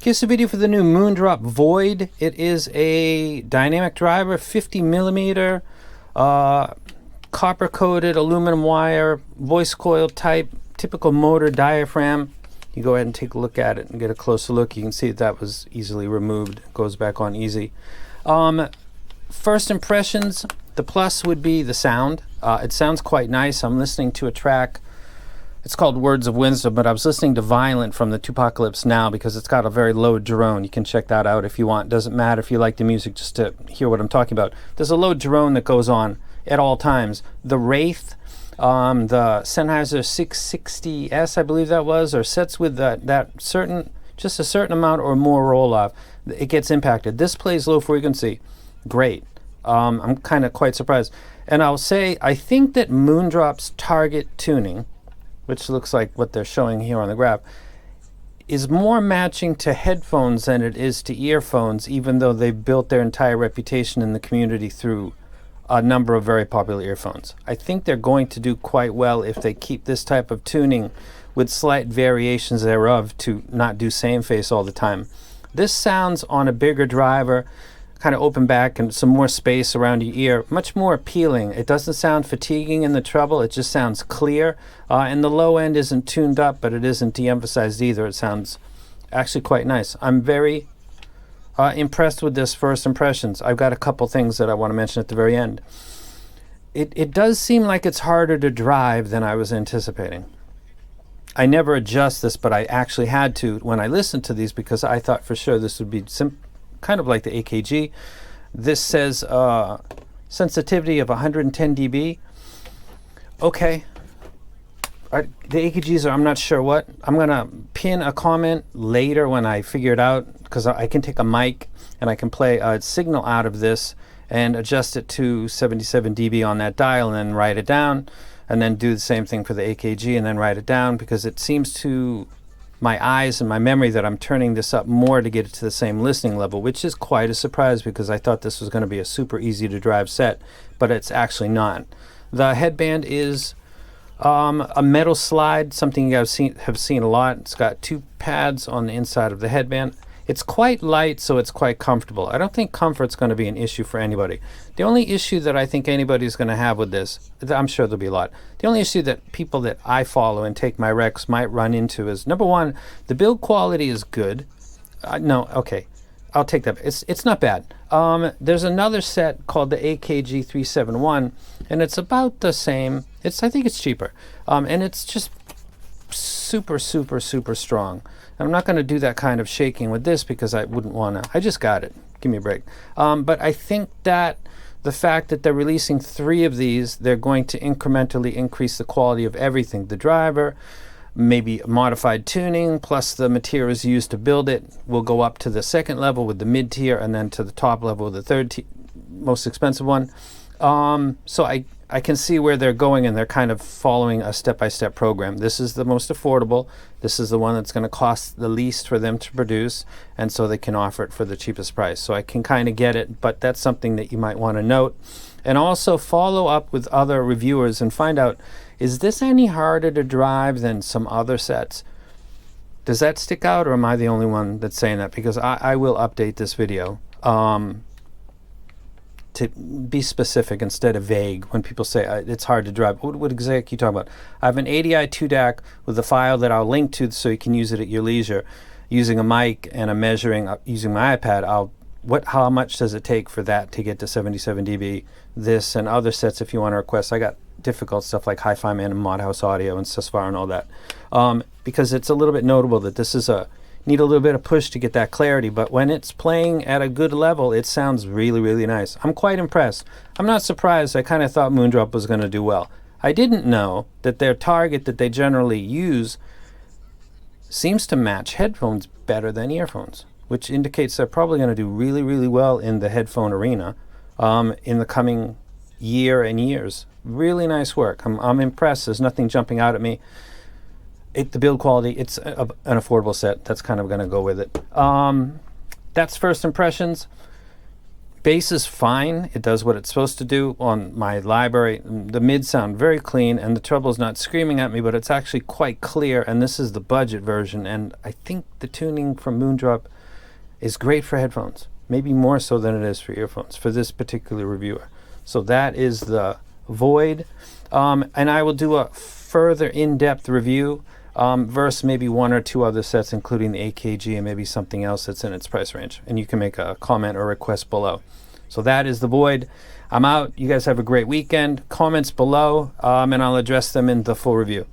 Here's a video for the new Moondrop Void. It is a dynamic driver, 50 millimeter, copper coated aluminum wire, voice coil type, typical motor diaphragm. You go ahead and take a look at it and get a closer look. You can see that was easily removed. It goes back on easy. First impressions, the plus would be the sound. It sounds quite nice. I'm listening to a track. It's called Words of Wisdom, but I was listening to Violent from the Tupacalypse Now because it's got a very low drone. You can check that out if you want. Doesn't matter if you like the music, just to hear what I'm talking about. There's a low drone that goes on at all times. The Wraith, the Sennheiser 660s, I believe that was, or sets with that certain, just a certain amount or more roll-off, it gets impacted. This plays low frequency. Great. I'm kind of quite surprised. And I'll say, I think that Moondrop's target tuning, which looks like what they're showing here on the graph, is more matching to headphones than it is to earphones, even though they've built their entire reputation in the community through a number of very popular earphones. I think they're going to do quite well if they keep this type of tuning with slight variations thereof to not do same face all the time. This sounds on a bigger driver, kind of open back and some more space around your ear, much more appealing. It doesn't sound fatiguing in the treble, it just sounds clear. And the low end isn't tuned up, but it isn't de-emphasized either. It sounds actually quite nice. I'm very impressed with this first impressions. I've got a couple things that I want to mention at the very end. It does seem like it's harder to drive than I was anticipating. I never adjust this, but I actually had to when I listened to these because I thought for sure this would be kind of like the AKG. This says sensitivity of 110 dB. Okay. The AKGs are, I'm not sure what. I'm going to pin a comment later when I figure it out, because I can take a mic and I can play a signal out of this and adjust it to 77 dB on that dial and then write it down, and then do the same thing for the AKG and then write it down, because it seems to my eyes and my memory that I'm turning this up more to get it to the same listening level, which is quite a surprise because I thought this was going to be a super easy to drive set, but it's actually not. The headband is a metal slide, something you guys have seen a lot. It's got two pads on the inside of the headband. It's quite light, so it's quite comfortable. I don't think comfort's going to be an issue for anybody. The only issue that I think anybody's going to have with this, I'm sure there'll be a lot. The only issue that people that I follow and take my recs might run into is, number one, the build quality is good. No, okay, I'll take that. It's not bad. There's another set called the AKG 371, and it's about the same. I think it's cheaper, and it's just super, super, super strong. And I'm not going to do that kind of shaking with this because I wouldn't want to. I just got it. Give me a break. But I think that the fact that they're releasing 3 of these, they're going to incrementally increase the quality of everything. The driver, maybe modified tuning, plus the materials used to build it will go up to the second level with the mid-tier, and then to the top level with the third most expensive one. So I can see where they're going, and they're kind of following a step-by-step program. This is the most affordable. This is the one that's going to cost the least for them to produce, and so they can offer it for the cheapest price. So I can kind of get it, but that's something that you might want to note. And also follow up with other reviewers and find out, is this any harder to drive than some other sets? Does that stick out, or am I the only one that's saying that? Because I will update this video to be specific instead of vague. When people say it's hard to drive, what exactly are you talking about? I have an ADI 2 DAC with a file that I'll link to so you can use it at your leisure. Using a mic and a measuring, using my iPad, how much does it take for that to get to 77 dB? This and other sets, if you want to request. I got difficult stuff like Hi-Fi Man and Mod House Audio and Susfar and all that. Because it's a little bit notable that this is need a little bit of push to get that clarity, but when it's playing at a good level, it sounds really, really nice. I'm quite impressed. I'm not surprised. I kind of thought Moondrop was going to do well. I didn't know that their target that they generally use seems to match headphones better than earphones, which indicates they're probably going to do really, really well in the headphone arena in the coming year and years. Really nice work. I'm impressed. There's nothing jumping out at me. The build quality, it's an affordable set. That's kind of going to go with it. That's first impressions. Bass is fine. It does what it's supposed to do on my library. The mids sound very clean, and the treble's not screaming at me, but it's actually quite clear, and this is the budget version, and I think the tuning from Moondrop is great for headphones, maybe more so than it is for earphones, for this particular reviewer. So that is the Void, and I will do a further in-depth review versus maybe one or two other sets, including the AKG and maybe something else that's in its price range. And you can make a comment or request below. So that is the Void. I'm out. You guys have a great weekend. Comments below, and I'll address them in the full review.